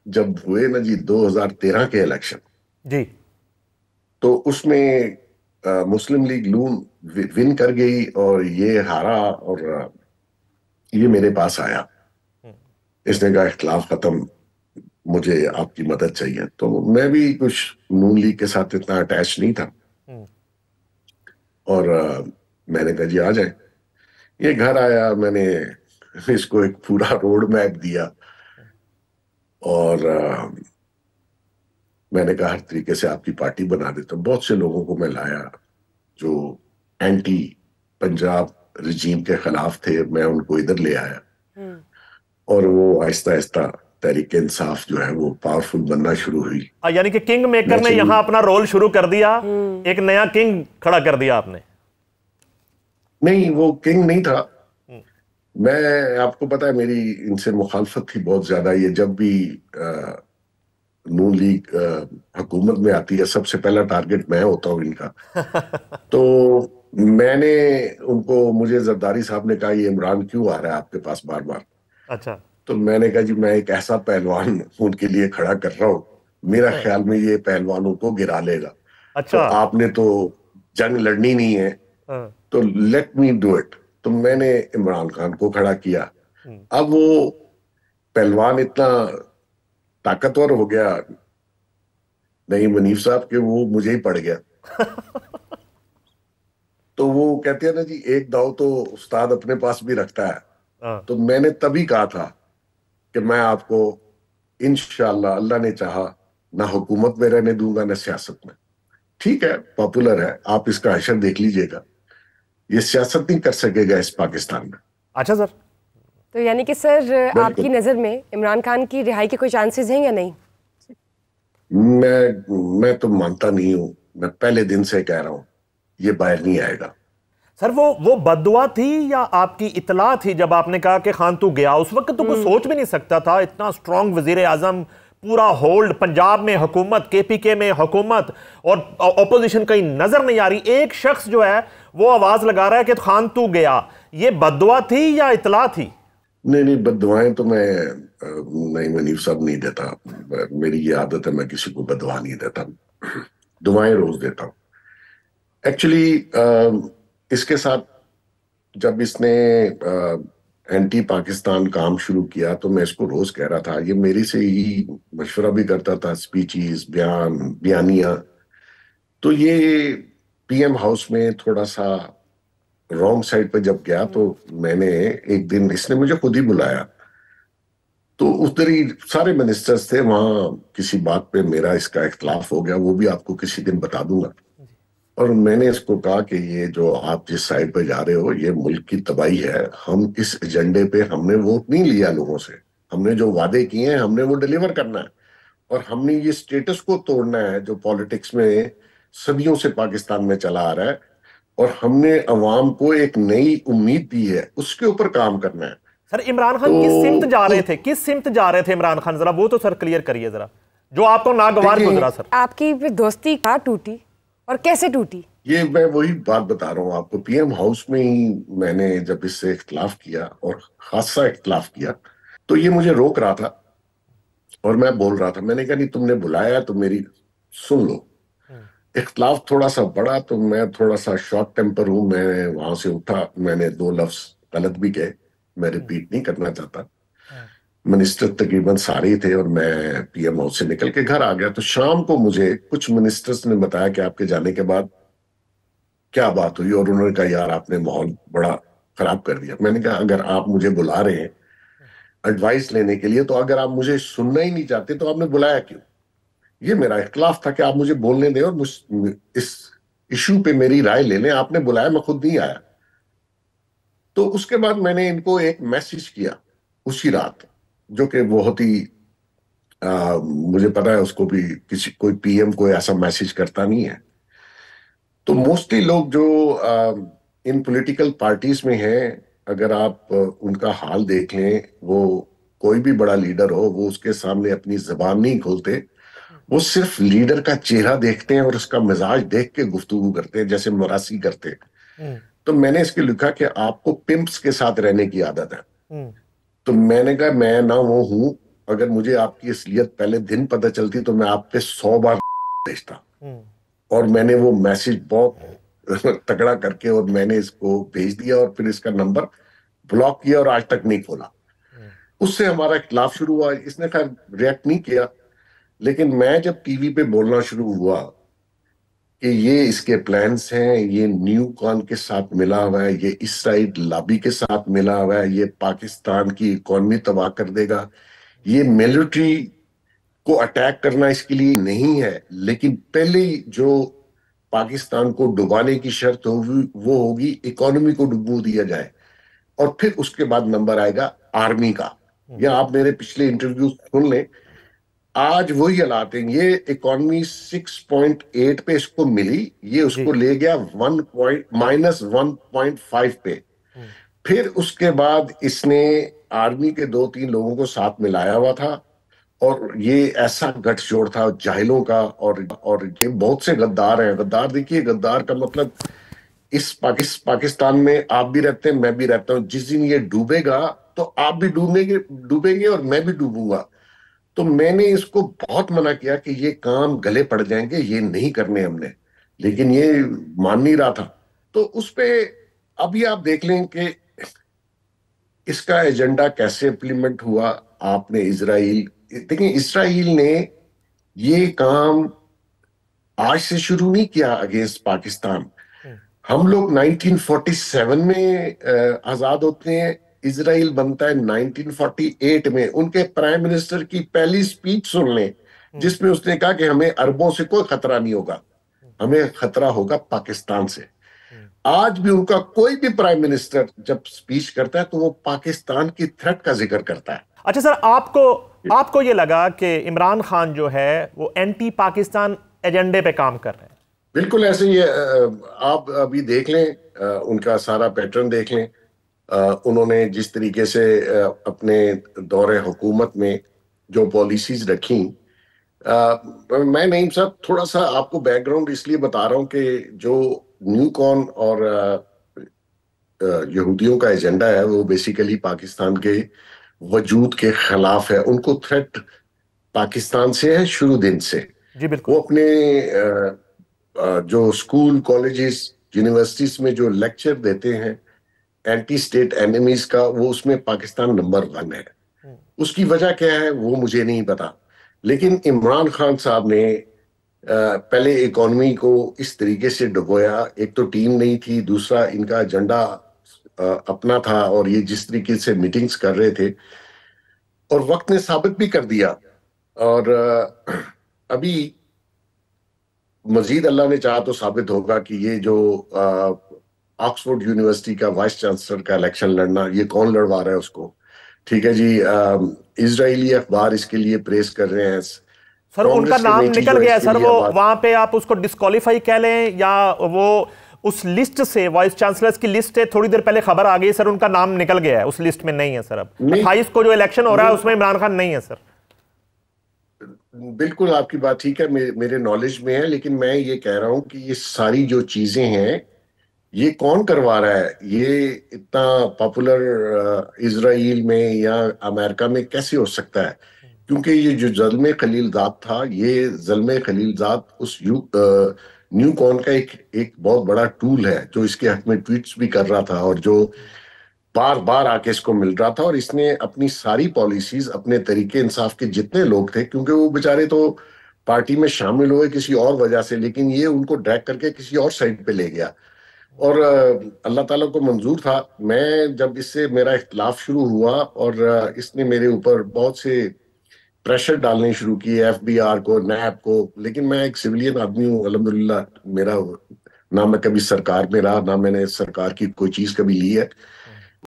जब हुए ना जी 2013 के इलेक्शन, जी। तो उसमें मुस्लिम लीग नून विन कर गई और ये हारा, और ये मेरे पास आया। हम्म। इसने कहा इख्तिलाफ खत्म, मुझे आपकी मदद चाहिए। तो मैं भी कुछ नून लीग के साथ इतना अटैच नहीं था, हम्म। और मैंने कहा जी आ जाए। ये घर आया, मैंने इसको एक पूरा रोड मैप दिया, और मैंने कहा हर तरीके से आपकी पार्टी बना देता हूँ। बहुत से लोगों को मैं लाया जो एंटी पंजाब रिजीम के खिलाफ थे, मैं उनको इधर ले आया, हम्म। और वो आहिस्ता आहिस्ता तहरीक इंसाफ जो है वो पावरफुल बनना शुरू हुई। यानी कि किंग मेकर ने नेचुरली यहां अपना रोल शुरू कर दिया। एक नया किंग खड़ा कर दिया आपने। नहीं, वो किंग नहीं था। हम्म। मैं, आपको पता है मेरी इनसे मुखालफत थी बहुत ज्यादा। ये जब भी नून लीग हुकूमत में आती है, सबसे पहला टारगेट मैं होता हूँ इनका। तो मैंने उनको, मुझे जरदारी साहब ने कहा ये इमरान क्यों आ रहा है आपके पास बार बार। अच्छा। तो मैंने कहा जी मैं एक ऐसा पहलवान उनके लिए खड़ा कर रहा हूँ, मेरा ख्याल में ये पहलवानों को गिरा लेगा। तो अच्छा। आपने तो जंग लड़नी नहीं है, हाँ। तो लेट मी डू इट। तो मैंने इमरान खान को खड़ा किया। हम्म। अब वो पहलवान इतना ताकतवर हो गया, नहीं मुनीफ साहब, के वो मुझे ही पड़ गया। तो वो कहते हैं ना जी, एक दाव तो उस्ताद अपने पास भी रखता है। हाँ। तो मैंने तभी कहा था कि मैं आपको इंशाअल्लाह, अल्लाह ने चाहा, ना हुकूमत में रहने दूंगा ना सियासत में। ठीक है, पॉपुलर है, आप इसका हशर देख लीजिएगा, ये सियासत नहीं कर सकेगा इस पाकिस्तान में। अच्छा सर। तो यानी कि सर आपकी बिल्कुल। नज़र में इमरान खान की रिहाई के कोई चांसेस हैं या नहीं? मैं तो मानता नहीं हूं, मैं पहले दिन से कह रहा हूं ये बाहर नहीं आएगा। सर वो बद्दुआ थी या आपकी इतला थी जब आपने कहा कि खान तू गया? उस वक्त तो कोई सोच भी नहीं सकता था, इतना स्ट्रांग वजीर आजम, पूरा होल्ड, पंजाब में हुकूमत, केपीके में हुकूमत, और ऑपोजिशन कहीं नजर नहीं आ रही। एक शख्स जो है वो आवाज लगा रहा है कि खान तू गया। ये बद्दुआ थी या इतला थी? नहीं नहीं, बददुआएं तो मैं नहीं मनीफ साहब नहीं देता। मेरी ये आदत है, मैं किसी को बददुआ नहीं देता, दुआएं रोज देता हूँ। एक्चुअली इसके साथ जब इसने एंटी पाकिस्तान काम शुरू किया, तो मैं इसको रोज कह रहा था, ये मेरी से ही मशवरा भी करता था, स्पीचीज, बयान, बयानिया। तो ये पीएम हाउस में थोड़ा सा रॉन्ग साइड पे जब गया, तो मैंने एक दिन, इसने मुझे खुद ही बुलाया, तो उधर ही सारे मिनिस्टर्स थे वहां, किसी बात पे मेरा इसका इख्तलाफ हो गया, वो भी आपको किसी दिन बता दूंगा। और मैंने इसको कहा कि ये जो आप जिस साइड पे जा रहे हो, ये मुल्क की तबाही है। हम इस एजेंडे पे, हमने वोट नहीं लिया लोगों से, हमने जो वादे किए हैं हमने वो डिलीवर करना है। और हमने ये स्टेटस को तोड़ना है जो पॉलिटिक्स में सदियों से पाकिस्तान में चला आ रहा है, और हमने अवाम को एक नई उम्मीद दी है, उसके ऊपर काम करना है। सर इमरान खान किस सिमत जा रहे तो थे, किस सिमत जा रहे थे इमरान खान? जरा वो तो सर क्लियर करिए जरा, जो आपको नागवार देखिए, गुजरा सर। आपकी फिर दोस्ती कहाँ टूटी और कैसे टूटी? ये मैं वही बात बता रहा हूँ आपको। पीएम हाउस में ही मैंने जब इससे इख्तलाफ किया, और खासा इख्तलाफ किया, तो ये मुझे रोक रहा था, और मैं बोल रहा था, मैंने कहा नहीं, तुमने बुलाया तो मेरी सुन लो। हम्म। इख्तलाफ थोड़ा सा बड़ा, तो मैं थोड़ा सा शॉर्ट टेम्पर हूं, मैं वहां से उठा, मैंने दो लफ्ज गलत भी कहे, मैं रिपीट नहीं करना चाहता। हम्म। मिनिस्टर तकरीबन सारे ही थे, और मैं पीएम हाउस से निकल के घर आ गया। तो शाम को मुझे कुछ मिनिस्टर्स ने बताया कि आपके जाने के बाद क्या बात हुई, और उन्होंने कहा यार आपने माहौल बड़ा खराब कर दिया। मैंने कहा अगर आप मुझे बुला रहे हैं एडवाइस लेने के लिए, तो अगर आप मुझे सुनना ही नहीं चाहते तो आपने बुलाया क्यों? ये मेरा इख्तलाफ था कि आप मुझे बोलने दें, और इस इशू पे मेरी राय ले लें। आपने बुलाया, मैं खुद नहीं आया। तो उसके बाद मैंने इनको एक मैसेज किया उसी रात, जो कि बहुत ही मुझे पता है उसको भी, किसी कोई पीएम कोई ऐसा मैसेज करता नहीं है। तो मोस्टली लोग जो इन पॉलिटिकल पार्टीज में हैं, अगर आप उनका हाल देख लें, वो कोई भी बड़ा लीडर हो, वो उसके सामने अपनी जबान नहीं खोलते। वो सिर्फ लीडर का चेहरा देखते हैं और उसका मिजाज देख के गुफ्तगू करते हैं, जैसे मरासी करते हैं। हम्म। तो मैंने इसके लिखा कि आपको पिंप्स के साथ रहने की आदत है। हम्म। तो मैंने कहा मैं ना वो हूं अगर मुझे आपकी असलियत पहले दिन पता चलती तो मैं आप पे 100 बार भेजता। और मैंने वो मैसेज बहुत तगड़ा करके और मैंने इसको भेज दिया और फिर इसका नंबर ब्लॉक किया और आज तक नहीं खोला। उससे हमारा इख्तिलाफ शुरू हुआ। इसने खैर रिएक्ट नहीं किया, लेकिन मैं जब टीवी पे बोलना शुरू हुआ कि ये इसके प्लान्स हैं, ये न्यू कॉन के साथ मिला हुआ है, ये इसराइल लॉबी के साथ मिला हुआ है, ये पाकिस्तान की इकोनॉमी तबाह कर देगा, ये मिलिट्री को अटैक करना इसके लिए नहीं है, लेकिन पहले जो पाकिस्तान को डुबाने की शर्त होगी वो होगी इकोनॉमी को डुबो दिया जाए, और फिर उसके बाद नंबर आएगा आर्मी का। या आप मेरे पिछले इंटरव्यू सुन लें, आज वही हालात हैं। ये इकोनॉमी 6.8 पे इसको मिली, ये उसको ले गया -1.5 पे। फिर उसके बाद इसने आर्मी के 2-3 लोगों को साथ मिलाया हुआ था, और ये ऐसा गठजोड़ था जाहिलों का। और ये बहुत से गद्दार हैं। गद्दार देखिए, गद्दार का मतलब इस पाकिस्तान में आप भी रहते हैं, मैं भी रहता हूं। जिस दिन ये डूबेगा तो आप भी डूबेंगे और मैं भी डूबूंगा। तो मैंने इसको बहुत मना किया कि ये काम गले पड़ जाएंगे, ये नहीं करने हमने, लेकिन ये मान नहीं रहा था। तो उस पे अभी आप देख लें कि इसका एजेंडा कैसे इम्प्लीमेंट हुआ। आपने इजराइल देखिए, इजराइल ने ये काम आज से शुरू नहीं किया अगेंस्ट पाकिस्तान। हम लोग 1947 में आजाद होते हैं, इजराइल बनता है 1948 में। उनके प्राइम मिनिस्टर की पहली स्पीच सुन लें, जिसमें उसने कहा कि हमें अरबों से कोई खतरा नहीं होगा, हमें खतरा होगा पाकिस्तान से। आज भी उनका कोई भी प्राइम मिनिस्टर जब स्पीच करता है तो वो पाकिस्तान की थ्रेट का जिक्र करता है। अच्छा सर, आपको ये लगा कि इमरान खान जो है वो एंटी पाकिस्तान एजेंडे पे काम कर रहे हैं? बिल्कुल ऐसे ही है। आप अभी देख लें, उनका सारा पैटर्न देख लें। उन्होंने जिस तरीके से अपने दौरे हुकूमत में जो पॉलिसीज रखी, मैं नईम साहब थोड़ा सा आपको बैकग्राउंड इसलिए बता रहा हूं कि जो न्यू कॉन और यहूदियों का एजेंडा है वो बेसिकली पाकिस्तान के वजूद के खिलाफ है। उनको थ्रेट पाकिस्तान से है शुरू दिन से। जी बिल्कुल। वो अपने जो स्कूल, कॉलेजेस, यूनिवर्सिटीज में जो लेक्चर देते हैं एंटी स्टेट एनिमीज का, वो उसमें पाकिस्तान नंबर 1 है। उसकी वजह क्या है वो मुझे नहीं पता, लेकिन इमरान खान साहब ने पहले इकोनॉमी को इस तरीके से डुबोया। एक तो टीम नहीं थी, दूसरा इनका एजेंडा अपना था, और ये जिस तरीके से मीटिंग्स कर रहे थे, और वक्त ने साबित भी कर दिया। और अभी मजीद अल्लाह ने चाहा तो साबित होगा कि ये जो ऑक्सफोर्ड यूनिवर्सिटी का वाइस चांसलर का इलेक्शन लड़ना, ये कौन लड़वा रहा है उसको। ठीक है जी, इजरायली अखबार इसके लिए प्रेस कर रहे हैं। सर उनका नाम निकल गया सर, वो वहां पे आप उसको डिस्क्वालीफाई कह लें या वो उस लिस्ट से, वाइस चांसलर्स की लिस्ट है, थोड़ी देर पहले खबर आ गई सर उनका नाम निकल गया है, उस लिस्ट में नहीं है सर। अब 28 को जो इलेक्शन हो रहा है उसमें इमरान खान नहीं है सर। बिल्कुल आपकी बात ठीक है, मेरे नॉलेज में है, लेकिन मैं ये कह रहा हूं कि ये सारी जो चीजें हैं ये कौन करवा रहा है। ये इतना पॉपुलर इजराइल में या अमेरिका में कैसे हो सकता है? क्योंकि ये जो ज़ल्मे खलीलजाद था, ये ज़ल्मे खलीलजाद उस न्यू कॉन का एक बहुत बड़ा टूल है, जो इसके हक में ट्वीट्स भी कर रहा था और जो बार बार आके इसको मिल रहा था। और इसने अपनी सारी पॉलिसीज, अपने तरीके इंसाफ के जितने लोग थे, क्योंकि वो बेचारे तो पार्टी में शामिल हुए किसी और वजह से, लेकिन ये उनको ड्रैग करके किसी और साइड पे ले गया, और अल्लाह ताला को मंजूर था। मैं जब इससे मेरा इख्तिलाफ शुरू हुआ और इसने मेरे ऊपर बहुत से प्रेशर डालने शुरू किए, एफबीआर को, नैब को, लेकिन मैं एक सिविलियन आदमी हूँ अल्हम्दुलिल्लाह। मेरा ना मैं कभी सरकार में रहा, ना मैंने सरकार की कोई चीज कभी ली है,